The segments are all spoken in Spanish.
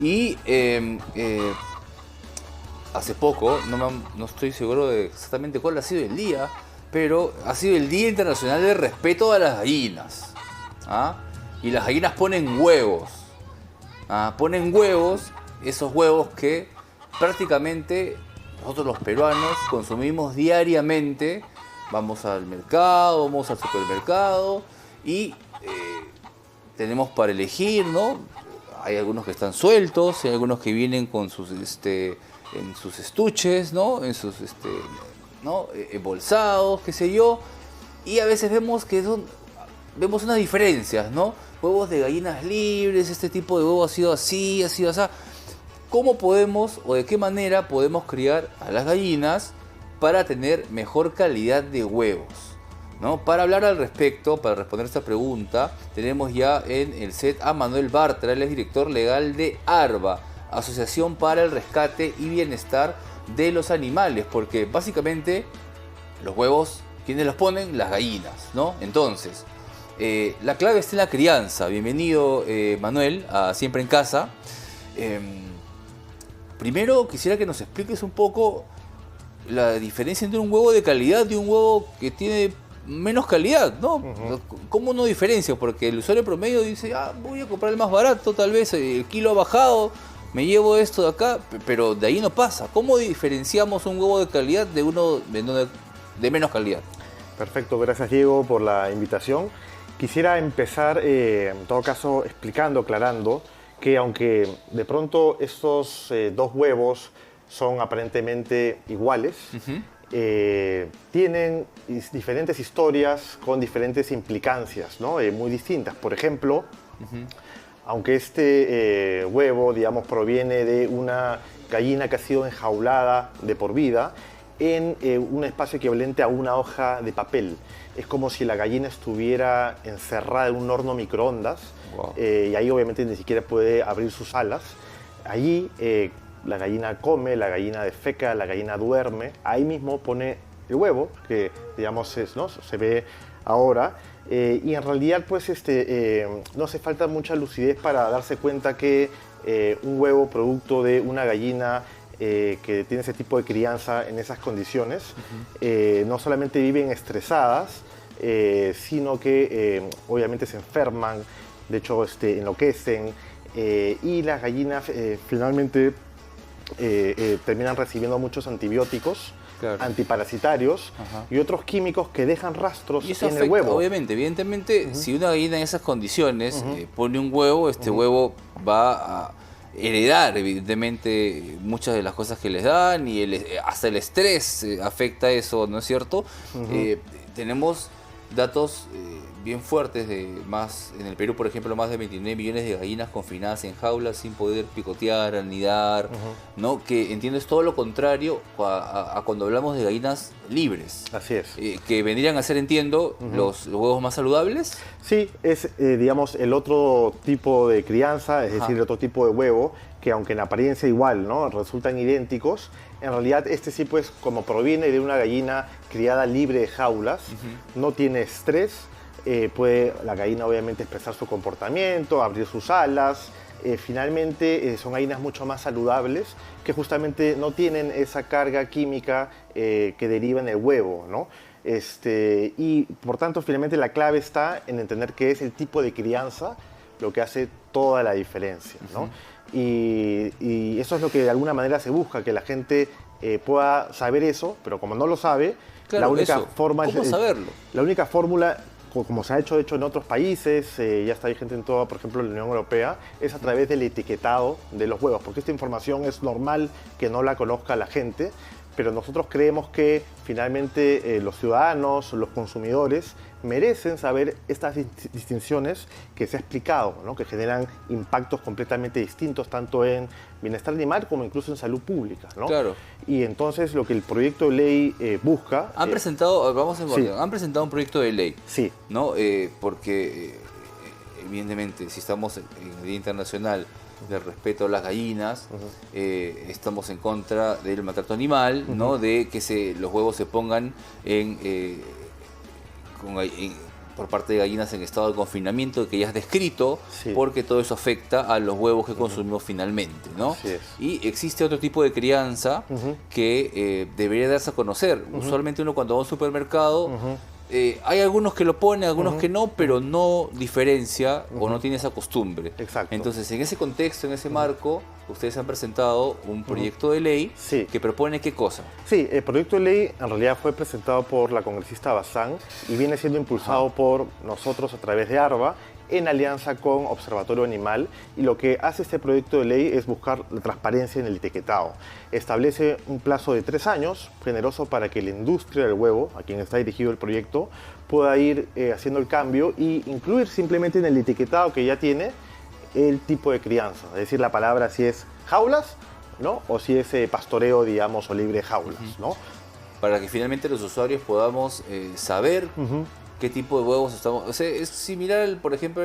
Y hace poco, no estoy seguro de exactamente cuál ha sido el día, pero ha sido el Día Internacional del Respeto a las Gallinas. ¿Ah? Y las gallinas ponen huevos. ¿Ah? Ponen huevos, esos huevos que prácticamente nosotros los peruanos consumimos diariamente. Vamos al mercado, vamos al supermercado y tenemos para elegir, ¿no? Hay algunos que están sueltos, hay algunos que vienen con sus, en sus estuches, ¿no? En sus, ¿no? Embolsados, qué sé yo. Y a veces vemos que vemos unas diferencias, ¿no? Huevos de gallinas libres, este tipo de huevo ha sido así, ha sido así. ¿Cómo podemos o de qué manera podemos criar a las gallinas para tener mejor calidad de huevos? ¿No? Para hablar al respecto, para responder esta pregunta, tenemos ya en el set a Manuel Bartra, él es director legal de ARBA, Asociación para el Rescate y Bienestar de los Animales, porque básicamente los huevos, ¿quiénes los ponen? Las gallinas, ¿no? Entonces, la clave está en la crianza. Bienvenido, Manuel, a Siempre en Casa. Primero quisiera que nos expliques un poco la diferencia entre un huevo de calidad y un huevo que tiene menos calidad, ¿no? ¿Cómo uno diferencia? Porque el usuario promedio dice, voy a comprar el más barato, tal vez el kilo ha bajado, me llevo esto de acá, pero de ahí no pasa. ¿Cómo diferenciamos un huevo de calidad de uno de menos calidad? Perfecto, gracias Diego por la invitación. Quisiera empezar, en todo caso, explicando, aclarando, que aunque de pronto estos dos huevos son aparentemente iguales, tienen diferentes historias con diferentes implicancias, ¿no? Muy distintas. Por ejemplo, aunque este huevo, digamos, proviene de una gallina que ha sido enjaulada de por vida en un espacio equivalente a una hoja de papel. Es como si la gallina estuviera encerrada en un horno microondas. Wow. Y ahí obviamente ni siquiera puede abrir sus alas. Allí la gallina come, la gallina defeca, la gallina duerme. Ahí mismo pone el huevo, que digamos ¿no? se ve ahora. Y en realidad pues no hace falta mucha lucidez para darse cuenta que un huevo producto de una gallina que tiene ese tipo de crianza en esas condiciones, no solamente viven estresadas, sino que obviamente se enferman, de hecho enloquecen, y las gallinas finalmente terminan recibiendo muchos antibióticos, claro, antiparasitarios y otros químicos que dejan rastros y eso en afecta, el huevo. Obviamente, evidentemente, si una gallina en esas condiciones pone un huevo, huevo va a heredar evidentemente muchas de las cosas que les dan y hasta el estrés afecta eso, ¿no es cierto? Tenemos datos bien fuertes en el Perú, por ejemplo, más de 29 millones de gallinas confinadas en jaulas sin poder picotear, anidar, ¿no? Que entiendo es todo lo contrario a cuando hablamos de gallinas libres. Así es. Que vendrían a ser, entiendo, los huevos más saludables. Sí, es, digamos, el otro tipo de crianza, es decir, el otro tipo de huevo, que aunque en apariencia igual, ¿no? Resultan idénticos, en realidad sí, pues, como proviene de una gallina criada libre de jaulas, no tiene estrés, puede la gallina obviamente expresar su comportamiento, abrir sus alas. Finalmente son gallinas mucho más saludables que justamente no tienen esa carga química que deriva en el huevo, ¿no? Y por tanto finalmente la clave está en entender qué es el tipo de crianza lo que hace toda la diferencia, ¿no? Y eso es lo que de alguna manera se busca, que la gente pueda saber eso, pero como no lo sabe, claro, la única forma ¿cómo saberlo? La única fórmula, como se ha hecho de hecho en otros países, ya está vigente en toda, por ejemplo, la Unión Europea, es a través del etiquetado de los huevos, porque esta información es normal que no la conozca la gente, pero nosotros creemos que finalmente los ciudadanos, los consumidores, merecen saber estas distinciones que se ha explicado, ¿no? Que generan impactos completamente distintos tanto en bienestar animal como incluso en salud pública, ¿no? Claro. Y entonces lo que el proyecto de ley busca... Han presentado, vamos a ver, sí, han presentado un proyecto de ley, sí, ¿no? Porque evidentemente si estamos en el Día Internacional del Respeto a las Gallinas, estamos en contra del maltrato animal, ¿no? De que los huevos se pongan por parte de gallinas en estado de confinamiento que ya has descrito, Sí. porque todo eso afecta a los huevos que consumimos finalmente, ¿no? Así es. Y existe otro tipo de crianza que debería darse a conocer. Usualmente uno cuando va a un supermercado, hay algunos que lo ponen, algunos que no, pero no diferencia o no tiene esa costumbre. Exacto. Entonces, en ese contexto, en ese marco, ustedes han presentado un proyecto de ley Sí. que propone ¿qué cosa? Sí, el proyecto de ley en realidad fue presentado por la congresista Bazán y viene siendo impulsado por nosotros a través de ARBA en alianza con Observatorio Animal, y lo que hace este proyecto de ley es buscar la transparencia en el etiquetado. Establece un plazo de 3 años, generoso para que la industria del huevo, a quien está dirigido el proyecto, pueda ir haciendo el cambio y incluir simplemente en el etiquetado que ya tiene el tipo de crianza, es decir, la palabra si es jaulas, ¿no? O si es pastoreo, digamos, o libre jaulas, ¿no? Para que finalmente los usuarios podamos saber qué tipo de huevos estamos... O sea, es similar, por ejemplo,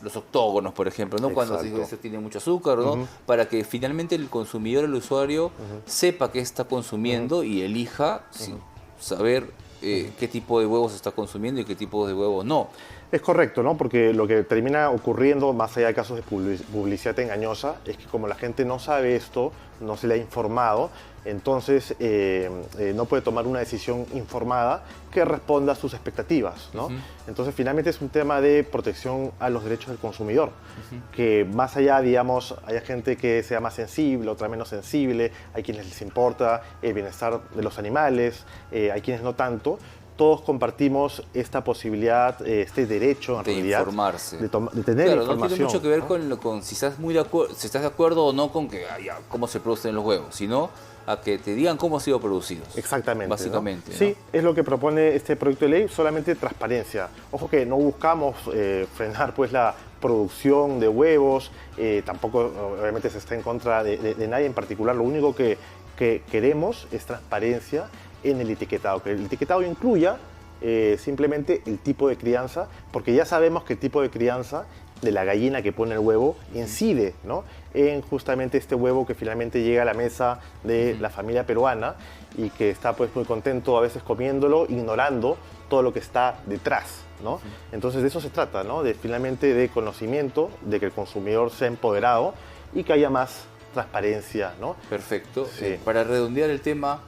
los octógonos, por ejemplo, ¿no? Cuando se dice Exacto. esto tiene mucho azúcar, ¿no? Para que finalmente el consumidor, el usuario, sepa qué está consumiendo y elija sin saber qué tipo de huevos está consumiendo y qué tipo de huevos no. Es correcto, ¿no? Porque lo que termina ocurriendo, más allá de casos de publicidad engañosa, es que como la gente no sabe esto, no se le ha informado, entonces no puede tomar una decisión informada que responda a sus expectativas, ¿no? Entonces finalmente es un tema de protección a los derechos del consumidor, que más allá, digamos, haya gente que sea más sensible, otra menos sensible, hay quienes les importa el bienestar de los animales, hay quienes no tanto. Todos compartimos esta posibilidad, este derecho en De realidad informarse. de tener Claro, información. no tiene mucho que ver con si estás muy de acuerdo, si estás de acuerdo o no con que cómo se producen los huevos, sino a que te digan cómo han sido producidos. Exactamente. Básicamente. ¿no? ¿no? Sí, es lo que propone este proyecto de ley, solamente transparencia. Ojo que no buscamos frenar pues la producción de huevos, tampoco obviamente se está en contra de nadie en particular, lo único que queremos es transparencia en el etiquetado, que el etiquetado incluya simplemente el tipo de crianza, porque ya sabemos que el tipo de crianza de la gallina que pone el huevo incide, ¿no? en justamente este huevo que finalmente llega a la mesa de la familia peruana y que está pues muy contento a veces comiéndolo, ignorando todo lo que está detrás, ¿no? Entonces de eso se trata, ¿no? De finalmente de conocimiento, de que el consumidor sea empoderado y que haya más transparencia, ¿no? Perfecto. Sí. Para redondear el tema,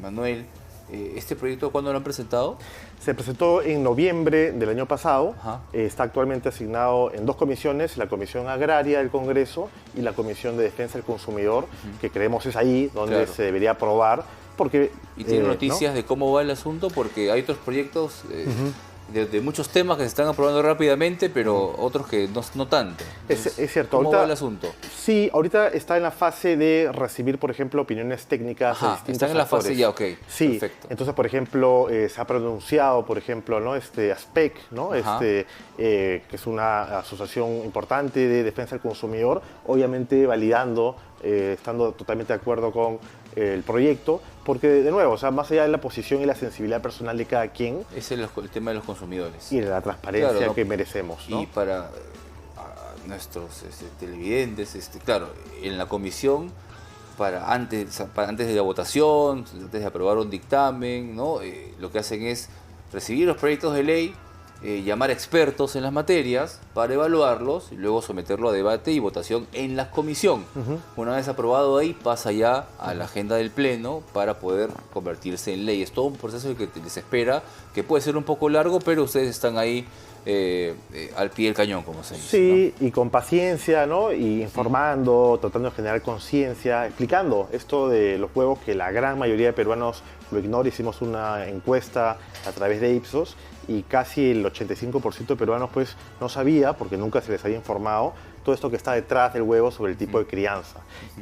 Manuel, ¿este proyecto cuándo lo han presentado? Se presentó en noviembre del año pasado. Ajá. Está actualmente asignado en 2 comisiones, la Comisión Agraria del Congreso y la Comisión de Defensa del Consumidor, que creemos es ahí donde Claro. se debería aprobar. Porque, ¿Y tiene ¿no? noticias de cómo va el asunto? Porque hay otros proyectos de muchos temas que se están aprobando rápidamente, pero otros que no tanto. Entonces, Es cierto. ¿Cómo ahorita, va el asunto? Sí, ahorita está en la fase de recibir, por ejemplo, opiniones técnicas de Ajá, distintos están en la actores. fase ya, ok. Sí, Perfecto. entonces, por ejemplo, se ha pronunciado, por ejemplo, ¿no? ASPEC, ¿no? Ajá. Que es una asociación importante de defensa del consumidor, obviamente validando, estando totalmente de acuerdo con el proyecto, porque, de nuevo, o sea, más allá de la posición y la sensibilidad personal de cada quien Ese es el tema de los consumidores. y de la transparencia Claro, ¿no? que merecemos, ¿no? Y para nuestros televidentes, claro, en la comisión, antes de la votación, antes de aprobar un dictamen, ¿no? Lo que hacen es recibir los proyectos de ley, llamar expertos en las materias para evaluarlos y luego someterlo a debate y votación en la comisión. Una vez aprobado ahí, pasa ya a la agenda del Pleno para poder convertirse en ley. Es todo un proceso que les espera, que puede ser un poco largo, pero ustedes están ahí al pie del cañón, como se dice. Sí, y con paciencia, ¿no? Y informando, tratando de generar conciencia, explicando esto de los huevos que la gran mayoría de peruanos lo ignora. Hicimos una encuesta a través de Ipsos y casi el 85% de peruanos pues no sabía, porque nunca se les había informado, todo esto que está detrás del huevo sobre el tipo de crianza.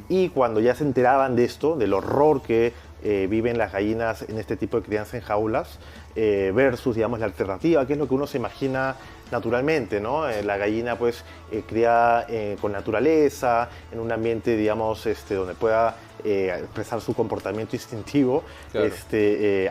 Y cuando ya se enteraban de esto, del horror que viven las gallinas en este tipo de crianza en jaulas, versus, digamos, la alternativa, que es lo que uno se imagina naturalmente, ¿no? La gallina, pues, criada con naturaleza, en un ambiente, digamos, donde pueda expresar su comportamiento instintivo. Claro.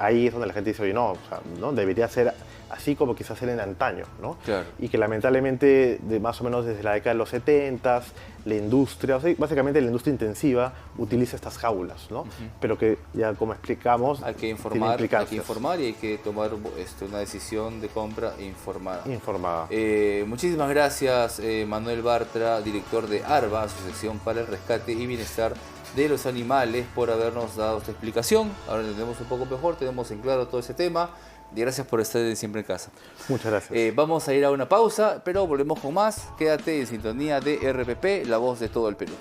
Ahí es donde la gente dice, oye, no, o sea, ¿no? Debería ser así como quizás eran en antaño, ¿no? Claro. Y que lamentablemente, más o menos desde la década de los 70, la industria, o sea, básicamente la industria intensiva, utiliza estas jaulas, ¿no? Pero que ya como explicamos, Hay que tiene informar, implicancias. y hay que tomar una decisión de compra informada. Informada. Muchísimas gracias, Manuel Bartra, director de ARBA, Asociación para el Rescate y Bienestar de los Animales, por habernos dado esta explicación. Ahora entendemos un poco mejor, tenemos en claro todo ese tema. Y gracias por estar siempre en casa. Muchas gracias. Vamos a ir a una pausa, pero volvemos con más. Quédate en sintonía de RPP, la voz de todo el Perú.